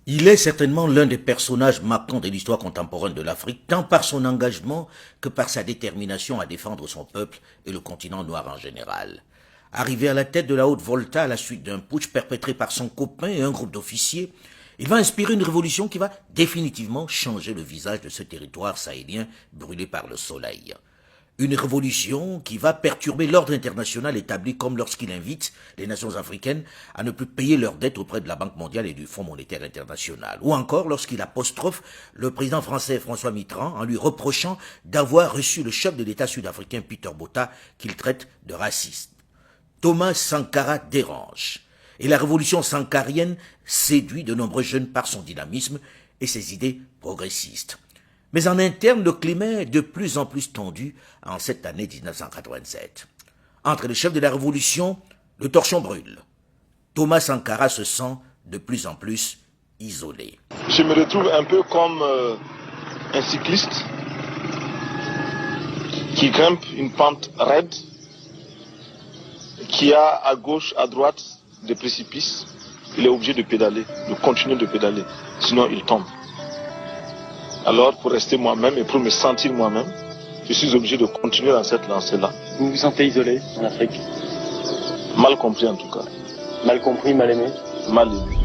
Il est certainement l'un des personnages marquants de l'histoire contemporaine de l'Afrique, tant par son engagement que par sa détermination à défendre son peuple et le continent noir en général. Arrivé à la tête de la Haute-Volta à la suite d'un putsch perpétré par son copain et un groupe d'officiers, il va inspirer une révolution qui va définitivement changer le visage de ce territoire sahélien brûlé par le soleil. Une révolution qui va perturber l'ordre international établi, comme lorsqu'il invite les nations africaines à ne plus payer leurs dettes auprès de la Banque mondiale et du Fonds monétaire international. Ou encore lorsqu'il apostrophe le président français François Mitterrand en lui reprochant d'avoir reçu le chef de l'État sud-africain Peter Botha qu'il traite de raciste. Thomas Sankara dérange. Et la révolution sankarienne séduit de nombreux jeunes par son dynamisme et ses idées progressistes. Mais en interne, le climat est de plus en plus tendu en cette année 1987. Entre les chefs de la révolution, le torchon brûle. Thomas Sankara se sent de plus en plus isolé. Je me retrouve un peu comme un cycliste qui grimpe une pente raide, qui a à gauche, à droite des précipices. Il est obligé de pédaler, de continuer de pédaler, sinon il tombe. Alors, pour rester moi-même et pour me sentir moi-même, je suis obligé de continuer dans cette lancée-là. Vous vous sentez isolé en Afrique? Mal compris en tout cas. Mal compris, mal aimé? Mal aimé.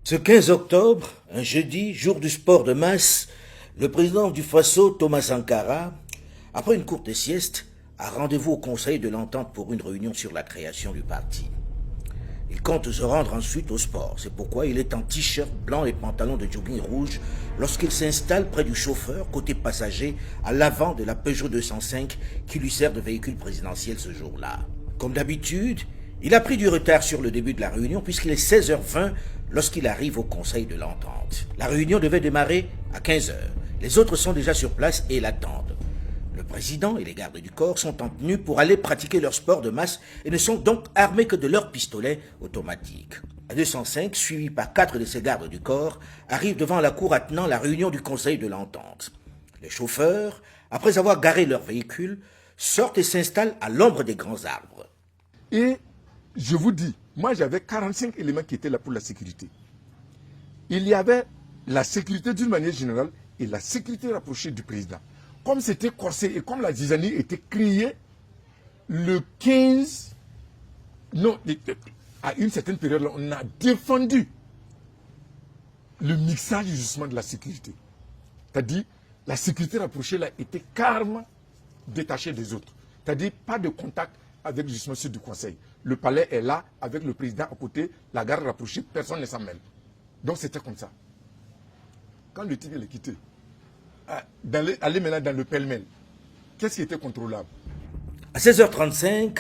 Ce 15 octobre, un jeudi, jour du sport de masse, le président du Faso, Thomas Sankara, après une courte sieste, a rendez-vous au Conseil de l'Entente pour une réunion sur la création du parti. Il compte se rendre ensuite au sport. C'est pourquoi il est en t-shirt blanc et pantalon de jogging rouge lorsqu'il s'installe près du chauffeur, côté passager, à l'avant de la Peugeot 205 qui lui sert de véhicule présidentiel ce jour-là. Comme d'habitude, il a pris du retard sur le début de la réunion puisqu'il est 16h20 lorsqu'il arrive au Conseil de l'Entente. La réunion devait démarrer à 15h. Les autres sont déjà sur place et l'attendent. Le président et les gardes du corps sont en tenue pour aller pratiquer leur sport de masse et ne sont donc armés que de leurs pistolets automatiques. La 205, suivi par 4 de ses gardes du corps, arrive devant la cour attenant la réunion du Conseil de l'Entente. Les chauffeurs, après avoir garé leur véhicule, sortent et s'installent à l'ombre des grands arbres. Et je vous dis, moi j'avais 45 éléments qui étaient là pour la sécurité. Il y avait la sécurité d'une manière générale et la sécurité rapprochée du président. Comme c'était corsé et comme la zizanie était créée le 15, non, à une certaine période, là, on a défendu le mixage justement de la sécurité. C'est-à-dire, la sécurité rapprochée là était carrément détachée des autres. C'est-à-dire, pas de contact avec justement ceux du conseil. Le palais est là, avec le président à côté, la garde rapprochée, personne ne s'en mêle. Donc c'était comme ça. Quand le tigre est quitté, aller maintenant dans le pêle-mêle, qu'est-ce qui était contrôlable? À 16h35,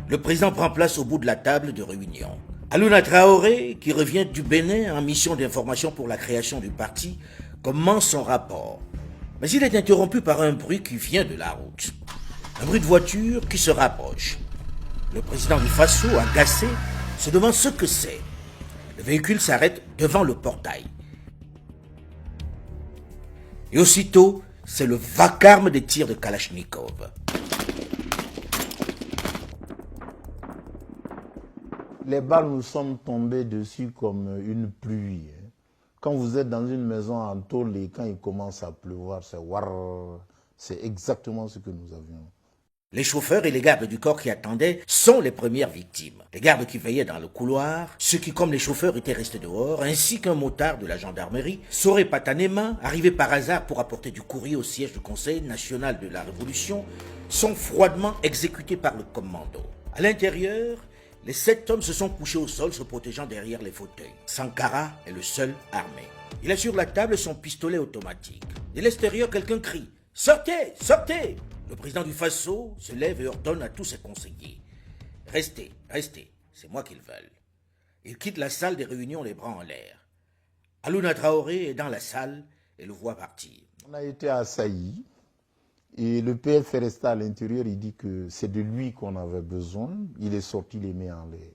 le président prend place au bout de la table de réunion. Alouna Traoré, qui revient du Bénin en mission d'information pour la création du parti, commence son rapport. Mais il est interrompu par un bruit qui vient de la route. Un bruit de voiture qui se rapproche. Le président du Faso, agacé, se demande ce que c'est. Le véhicule s'arrête devant le portail. Et aussitôt, c'est le vacarme des tirs de Kalachnikov. Les balles nous sont tombées dessus comme une pluie. Quand vous êtes dans une maison en tôle et quand il commence à pleuvoir, c'est war. C'est exactement ce que nous avions. Les chauffeurs et les gardes du corps qui attendaient sont les premières victimes. Les gardes qui veillaient dans le couloir, ceux qui, comme les chauffeurs, étaient restés dehors, ainsi qu'un motard de la gendarmerie, Soré Patanema, arrivé par hasard pour apporter du courrier au siège du Conseil national de la Révolution, sont froidement exécutés par le commando. À l'intérieur, les 7 hommes se sont couchés au sol, se protégeant derrière les fauteuils. Sankara est le seul armé. Il a sur la table son pistolet automatique. De l'extérieur, quelqu'un crie « Sortez! Sortez !» Le président du Faso se lève et ordonne à tous ses conseillers. Restez, restez, c'est moi qu'ils veulent. Il quitte la salle des réunions les bras en l'air. Alouna Traoré est dans la salle et le voit partir. On a été assaillis et le PF est resté à l'intérieur. Il dit que c'est de lui qu'on avait besoin. Il est sorti les mains en l'air.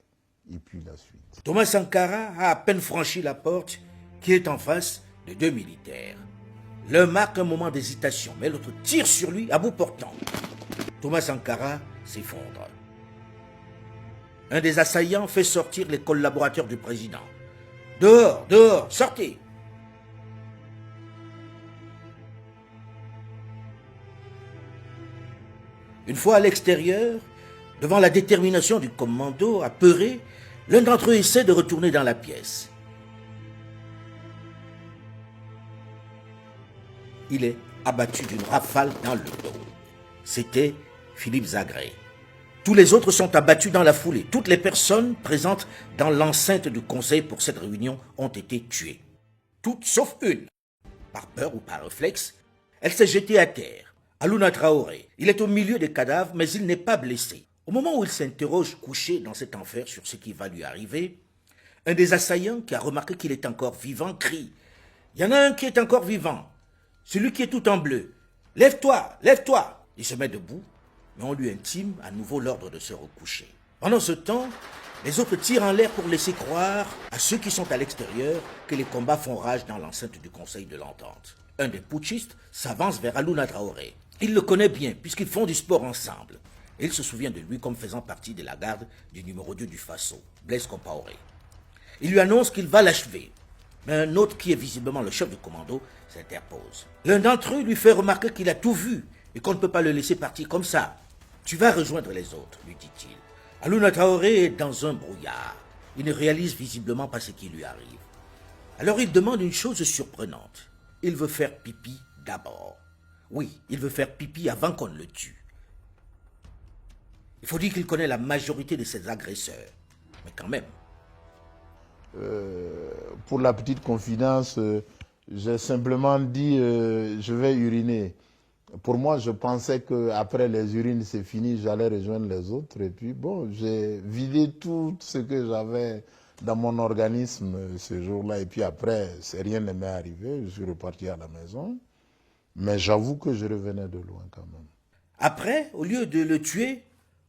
Et puis la suite. Thomas Sankara a à peine franchi la porte qui est en face de 2 militaires. L'un marque un moment d'hésitation, mais l'autre tire sur lui à bout portant. Thomas Sankara s'effondre. Un des assaillants fait sortir les collaborateurs du président. « Dehors, dehors, sortez !» Une fois à l'extérieur, devant la détermination du commando, apeuré, l'un d'entre eux essaie de retourner dans la pièce. Il est abattu d'une rafale dans le dos. C'était Philippe Zagré. Tous les autres sont abattus dans la foulée. Toutes les personnes présentes dans l'enceinte du conseil pour cette réunion ont été tuées. Toutes sauf une. Par peur ou par réflexe, elle s'est jetée à terre. Alouna Traoré. Il est au milieu des cadavres, mais il n'est pas blessé. Au moment où il s'interroge couché dans cet enfer sur ce qui va lui arriver, un des assaillants qui a remarqué qu'il est encore vivant crie « Il y en a un qui est encore vivant, celui qui est tout en bleu. Lève-toi, lève-toi !» Il se met debout, mais on lui intime à nouveau l'ordre de se recoucher. Pendant ce temps, les autres tirent en l'air pour laisser croire à ceux qui sont à l'extérieur que les combats font rage dans l'enceinte du Conseil de l'Entente. Un des putschistes s'avance vers Alouna Traoré. Il le connaît bien puisqu'ils font du sport ensemble. Et il se souvient de lui comme faisant partie de la garde du numéro 2 du Faso, Blaise Compaoré. Il lui annonce qu'il va l'achever. Mais un autre qui est visiblement le chef du commando s'interpose. L'un d'entre eux lui fait remarquer qu'il a tout vu et qu'on ne peut pas le laisser partir comme ça. « Tu vas rejoindre les autres, lui dit-il. Alouna Traoré est dans un brouillard. Il ne réalise visiblement pas ce qui lui arrive. Alors il demande une chose surprenante. Il veut faire pipi d'abord. Oui, il veut faire pipi avant qu'on ne le tue. Il faut dire qu'il connaît la majorité de ses agresseurs. Mais quand même. Pour la petite confidence, j'ai simplement dit je vais uriner. Pour moi, je pensais qu'après les urines, c'est fini, j'allais rejoindre les autres. Et puis, bon, j'ai vidé tout ce que j'avais dans mon organisme ce jour-là. Et puis après, rien ne m'est arrivé. Je suis reparti à la maison. Mais j'avoue que je revenais de loin quand même. Après, au lieu de le tuer,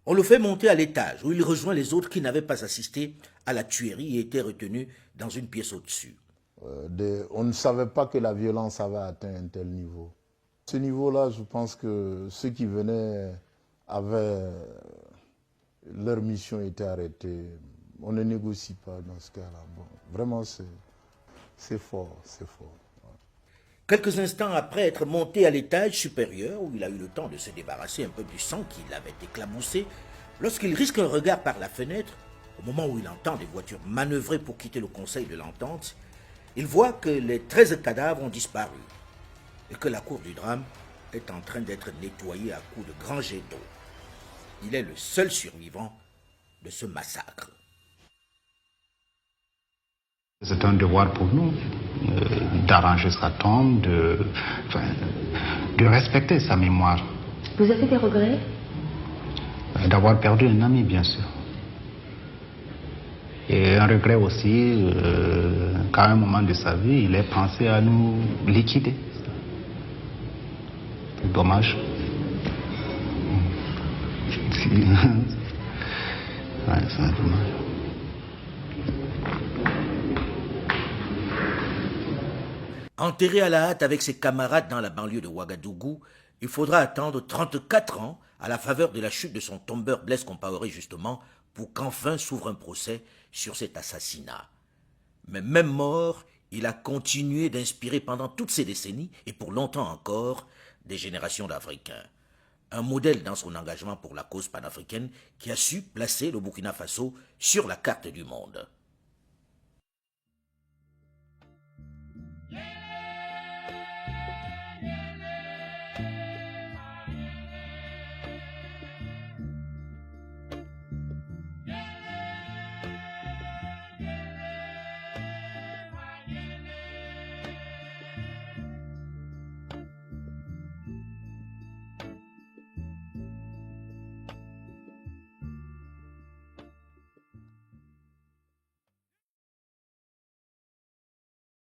on le fait monter à l'étage où il rejoint les autres qui n'avaient pas assisté à la tuerie et étaient retenus dans une pièce au-dessus. On ne savait pas que la violence avait atteint un tel niveau. À ce niveau-là, je pense que ceux qui venaient avaient... Leur mission était arrêtée. On ne négocie pas dans ce cas-là. Bon, vraiment, c'est fort, c'est fort. Quelques instants après être monté à l'étage supérieur, où il a eu le temps de se débarrasser un peu du sang qui l'avait éclaboussé, lorsqu'il risque un regard par la fenêtre, au moment où il entend des voitures manœuvrer pour quitter le Conseil de l'Entente, il voit que les 13 cadavres ont disparu et que la cour du drame est en train d'être nettoyée à coups de grands jets d'eau. Il est le seul survivant de ce massacre. C'est un devoir pour nous d'arranger sa tombe, de respecter sa mémoire. Vous avez des regrets? D'avoir perdu un ami, bien sûr. Et un regret aussi qu'à un moment de sa vie, il ait pensé à nous liquider. C'est dommage. Ouais, c'est dommage. Enterré à la hâte avec ses camarades dans la banlieue de Ouagadougou, il faudra attendre 34 ans à la faveur de la chute de son tombeur Blaise Compaoré justement pour qu'enfin s'ouvre un procès sur cet assassinat. Mais même mort, il a continué d'inspirer pendant toutes ces décennies et pour longtemps encore des générations d'Africains. Un modèle dans son engagement pour la cause panafricaine qui a su placer le Burkina Faso sur la carte du monde.